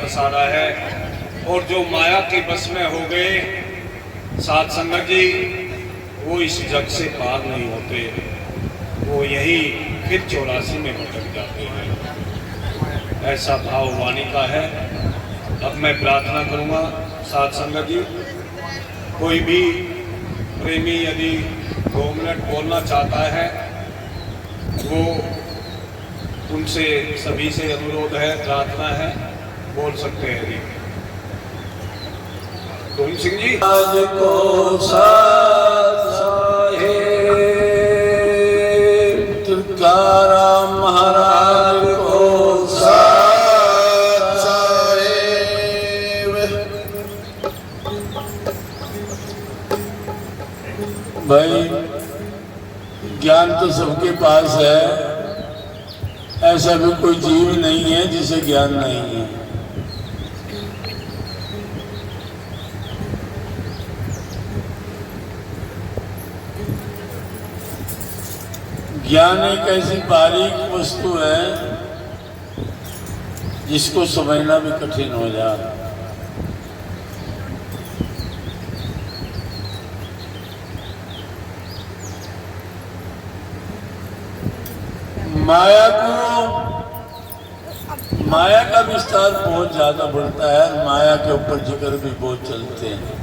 पसारा है। और जो माया के बस में हो गए साध संगत जी, वो इस जग से पार नहीं होते, वो यही फिर 84 में भटक जाते हैं। ऐसा भाव वाणी का है। अब मैं प्रार्थना करूँगा साध संगत जी, कोई भी प्रेमी यदि 2 मिनट बोलना चाहता है, वो उनसे सभी से अनुरोध है, प्रार्थना है, बोल सकते हैं जी। गोविंद सिंह जी। आज को साहेब तुकाराम महाराज को साहेब। भाई ज्ञान तो सबके पास है, ऐसा भी कोई जीव नहीं है जिसे ज्ञान नहीं है। ज्ञान एक ऐसी बारीक वस्तु है जिसको समझना भी कठिन हो जाए। माया का विस्तार बहुत ज्यादा बढ़ता है, माया के ऊपर जिक्र भी बहुत चलते हैं,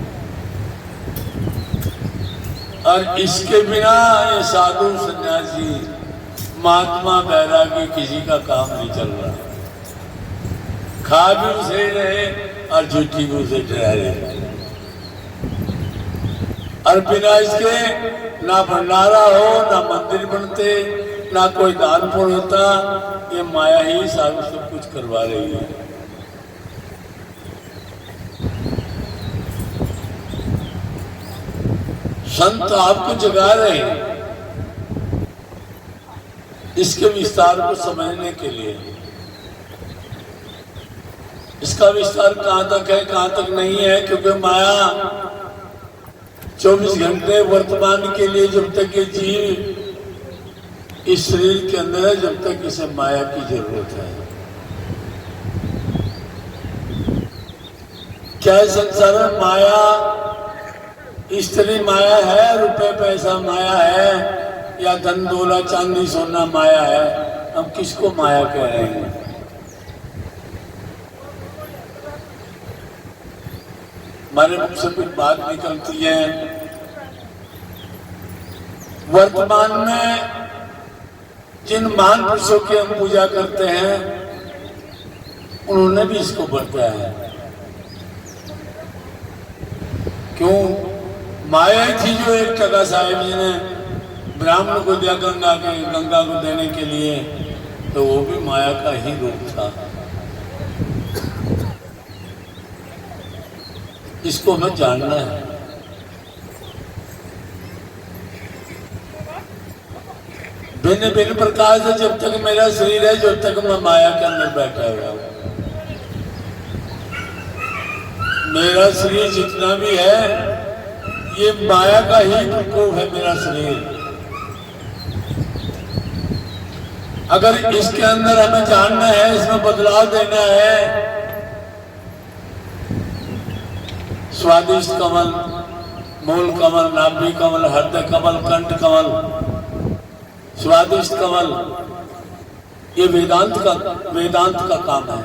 और इसके बिना ये साधु सन्यासी महात्मा बैरागी किसी का काम नहीं चल रहा। खा भी उसे रहे और झूठी भी उसे डरा रहे, और बिना इसके ना भंडारा हो, ना मंदिर बनते, ना कोई दान पुण्य होता। ये माया ही सारा सब कुछ करवा रही है। संत आपको जगा रहे हैं इसके विस्तार को समझने के लिए। इसका विस्तार कहां तक है, कहां तक नहीं है, क्योंकि माया 24 घंटे वर्तमान के लिए, जब तक ये जीव इस शरीर के अंदर है, जब तक इसे माया की जरूरत है। क्या संसार में माया, स्त्री माया है, रुपए पैसा माया है, या धन दौलत चांदी सोना माया है? हम किसको माया कह रहे हैं? हमारे मुख से कुछ बात निकलती है। वर्तमान में जिन महान पुरुषों की हम पूजा करते हैं, उन्होंने भी इसको बरता है। क्यों? माया थी जो एक टका साहेब जी ने ब्राह्मण को दिया गंगा को देने के लिए, तो वो भी माया का ही रूप था। इसको हमें जानना है। भिन्न भिन्न प्रकार से जब तक मेरा शरीर है, जब तक मैं माया के अंदर बैठा हुआ हूं। मेरा शरीर जितना भी है, ये माया का ही प्रकोप है मेरा शरीर। अगर इसके अंदर हमें जानना है, इसमें बदलाव देना है, स्वादिष्ट कमल, मूल कमल, नाभि कमल, हृदय कमल, कंठ कमल, स्वादिष्ट कमल, ये वेदांत का काम है।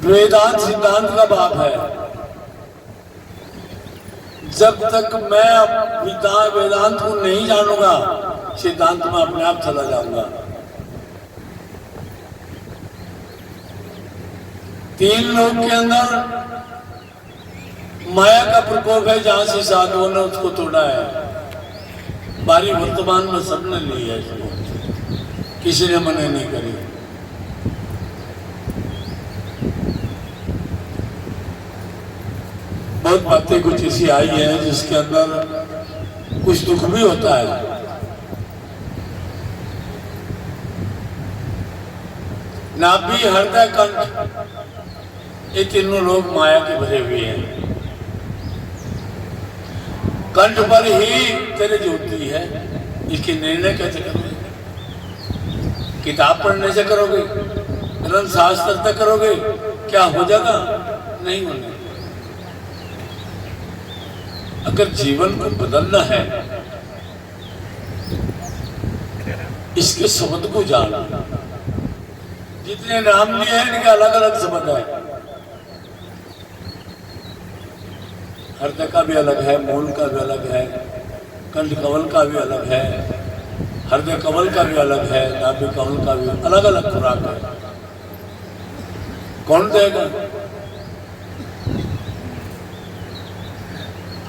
वेदांत सिद्धांत का बाप है। जब तक मैं वेदांत को नहीं जानूंगा, सिद्धांत में अपने आप चला जाऊंगा। 3 लोग के अंदर माया का प्रकोप है, जहां से साधुओं ने उसको तोड़ा है। बारी वर्तमान में सबने ली है इसको, किसी ने मना नहीं करी। बहुत बातें कुछ ऐसी आई है जिसके अंदर कुछ दुख भी होता है। नाभि, हृदय, कंठ, ये तीनों लोग माया के भरे हुए हैं। कंठ पर ही तेरे ज्योति है, इसके निर्णय कैसे करोगे? किताब पढ़ने से करोगे, ग्रंथ शास्त्र से करोगे, क्या हो जाएगा? नहीं होने। अगर जीवन को बदलना है, इसके शब्द को जाना। जितने नाम लिए हैं इनके अलग अलग शब्द है। हृदय का भी अलग है, मूल का भी अलग है, कंठ कवल का भी अलग है, हृदय कवल का भी अलग है, नाभि कवल का भी अलग अलग खुराक है। कौन देगा?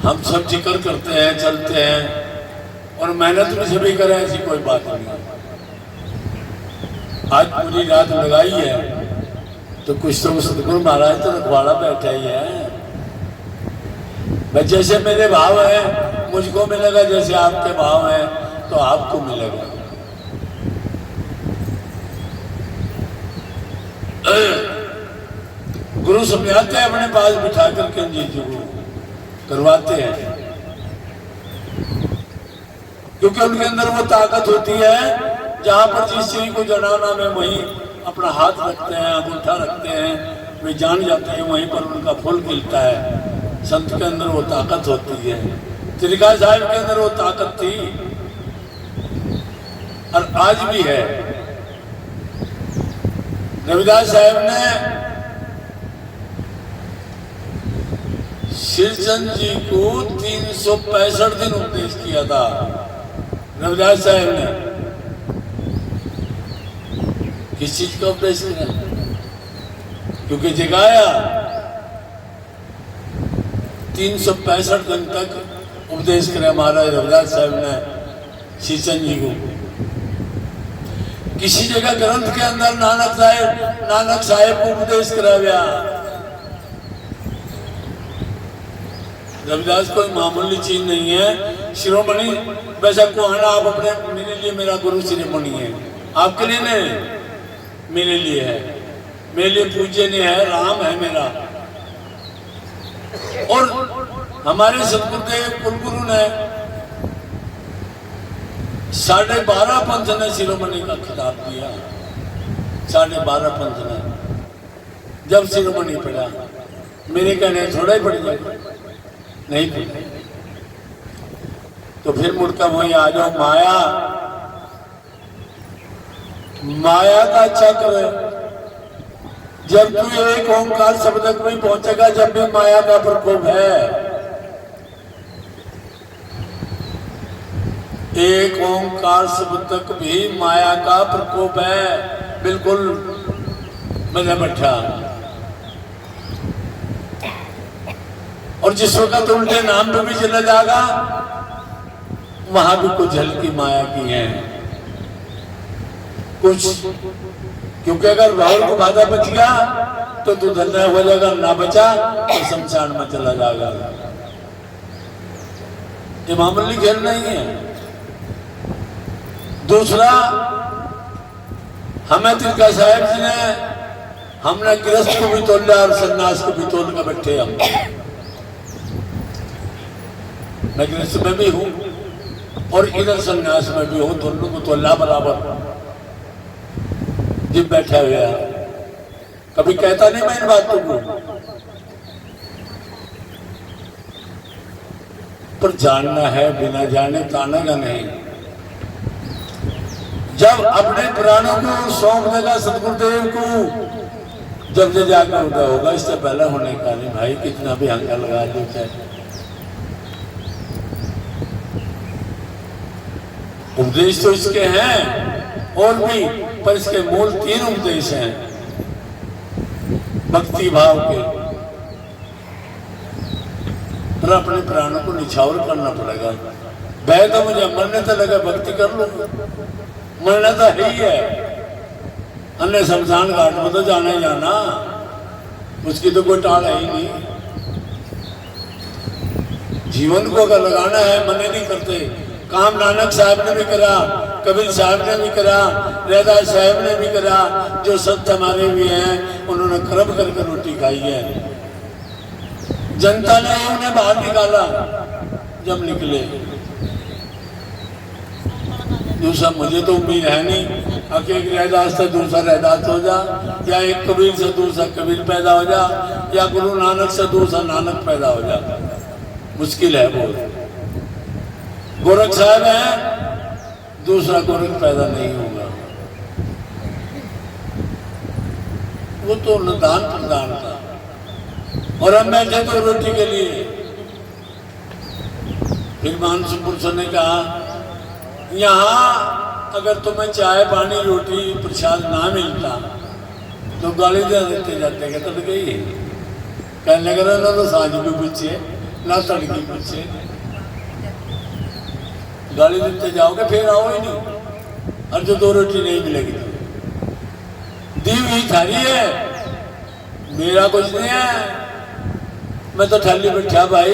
हम सब जिक्र करते हैं, चलते हैं और मेहनत भी सभी करें, ऐसी कोई बात नहीं। आज पूरी रात लगाई है तो कुछ तो सतगुरु महाराज तो रखवाड़ा बैठा ही है। मैं जैसे मेरे भाव है मुझको मिलेगा, जैसे आपके भाव है तो आपको मिलेगा। गुरु समझाते हैं, अपने पास बिठा करके जी को करवाते हैं, क्योंकि उनके अंदर वो ताकत होती है जहां पर जिस चीज को जनाना में वहीं अपना हाथ रखते हैं, अंगूठा रखते हैं, वे जान जाते हैं, वहीं पर उनका फूल खिलता है। संत के अंदर वो ताकत होती है। त्रिकाल साहिब के अंदर वो ताकत थी और आज भी है। रविदास साहब ने श्रीचंद जी को 365 दिन उपदेश किया था। रविदास साहब ने किस चीज का उपदेश किया? क्योंकि जगाया 365 दिन तक उपदेश किया महाराज रविदास साहब ने श्रीचंद जी को। किसी जगह ग्रंथ के अंदर नानक साहब को उपदेश कराया। रविदास कोई मामूली चीज नहीं है। शिरोमणि वैसा को आना आप अपने, मेरे लिए मेरा गुरु शिरोमणि है, आपके लिए नहीं, मेरे लिए है, मेरे लिए पूजनीय है, राम है मेरा। और हमारे सतगुरुदेव कुलगुरु ने 12.5 पंथ ने शिरोमणि का खिताब दिया। 12.5 पंथ ने जब शिरोमणि पढ़ा, मेरे कहने थोड़ा ही पड़ जाए, नहीं पढ़ा तो फिर मुड़कर वही आ जाओ। माया का चक्र, जब तू एक ओंकार शब्द तक नहीं पहुंचेगा, जब भी माया का प्रकोप है। एक ओंकार शब्द तक भी माया का प्रकोप है, बिल्कुल मजा बैठा। और जिस वक्त उल्टे नाम पे भी चला जाएगा, वहां भी कुछ झलकी माया की है कुछ। क्योंकि अगर राहुल को बाधा बच गया तो तू धन्य हो जाएगा, ना बचा तो शमशान में चला जाएगा। ये मामूली खेल नहीं है। दूसरा, हमें तिलका साहब जी ने, हमने गृहस्थ को भी तोल लिया और सन्यास को भी तोल कर बैठे हम। मैं गृहस्थ में भी हूं और इधर सन्यास में भी हूं, दोनों को तोला बराबर जिब बैठा हुआ है। कभी कहता नहीं मैं इन बातों को, पर जानना है, बिना जाने तानेगा नहीं। जब अपने प्राणों को सौंप देगा सतगुरुदेव को, जब ये जाकर उदय होगा, इससे पहले होने का नहीं भाई। कितना भी हंगा लगा दो चाहे। उपदेश तो इसके हैं और भी, पर इसके मूल 3 उपदेश हैं भक्ति भाव के। पर अपने प्राणों को निछावर करना पड़ेगा। वह तो मुझे मरने तो लगा, भक्ति कर लो, मरना तो है ही है। अन्य शमशान घाट में तो जाना ही जाना, उसकी तो कोई टाल है ही नहीं। जीवन को अगर लगाना है, मने नहीं करते। काम नानक साहब ने भी करा, कबीर साहब ने भी करा, रैदास साहब ने भी करा। जो संत हमारे भी हैं, उन्होंने खरब करके रोटी खाई है। जनता ने उन्हें बाहर निकाला जब निकले। जो सब मुझे तो उम्मीद है नहीं, एक रहदास से दूसरा रहदास हो जा, या एक कबीर से दूसरा कबीर पैदा हो जा, या गुरु नानक से दूसरा नानक पैदा हो जा। मुश्किल है बहुत। गोरख साहब है, दूसरा गोरख पैदा नहीं होगा। वो तो दान प्रदान था। और हम बैठे तो रोटी के लिए। फिर मानस पुरुषों ने कहा, यहाँ अगर तुम्हें चाय पानी रोटी प्रसाद ना मिलता तो गाली दे देते जाते, कहते तो गई कहने लगे ना तो सांझ भी पूछे ना तड़की पूछे, गाली देते जाओगे फिर आओ ही नहीं। और जो 2 रोटी नहीं मिलेगी तो दी हुई थाली है, मेरा कुछ नहीं है, मैं तो थाली बैठा भाई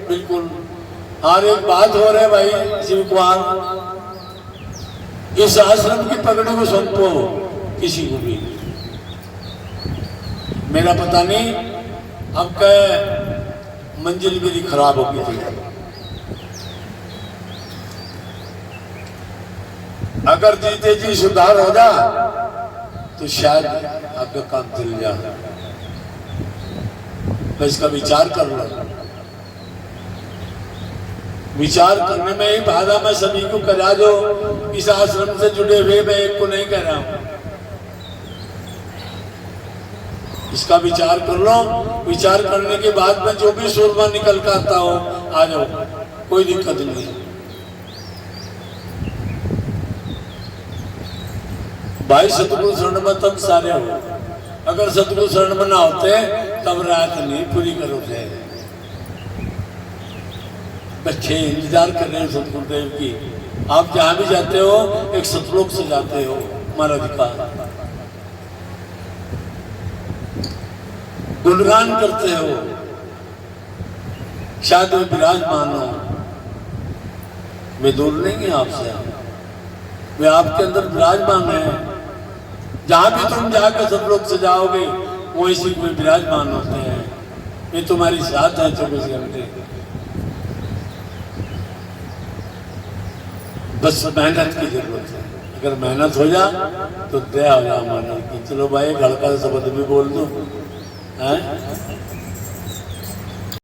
बिल्कुल। हर एक बात हो रहा है भाई शिव कुमार, इस आश्रम की पकड़ी को सौंपो किसी को भी। मेरा पता नहीं अब क्या मंजिल मेरी खराब हो गई थी। अगर जीते जी सुधार हो जा तो शायद आपका काम चल जा। मैं इसका विचार कर लो। विचार करने में ही बाधा मैं सभी को करा, जो इस आश्रम से जुड़े हुए, मैं एक को नहीं कह रहा हूं। इसका विचार कर लो। विचार करने के बाद में जो भी सूरमा निकल कर आता हो आ जाओ, कोई दिक्कत नहीं है। भाई सतगुरु शरण में तब सारे हो। अगर सतगुरु शरण में ना होते तब रात नहीं पूरी करोगे। बच्चे इंतजार कर रहे हैं सतगुरुदेव की। आप जहां भी जाते हो एक सतलोक से जाते हो, महाराज का गुणगान करते हो, शायद वे विराजमान हो। वे दूर नहीं है आपसे, वे आपके अंदर विराजमान है। जहां भी तुम जाकर सतलोक से जाओगे वो इसी में विराजमान होते हैं। वे तुम्हारी साथ है 24 घंटे। बस मेहनत की जरूरत है। अगर मेहनत हो जा तो दया हो जा हमारा कि चलो भाई हल्का शब्द भी बोल दो, हैं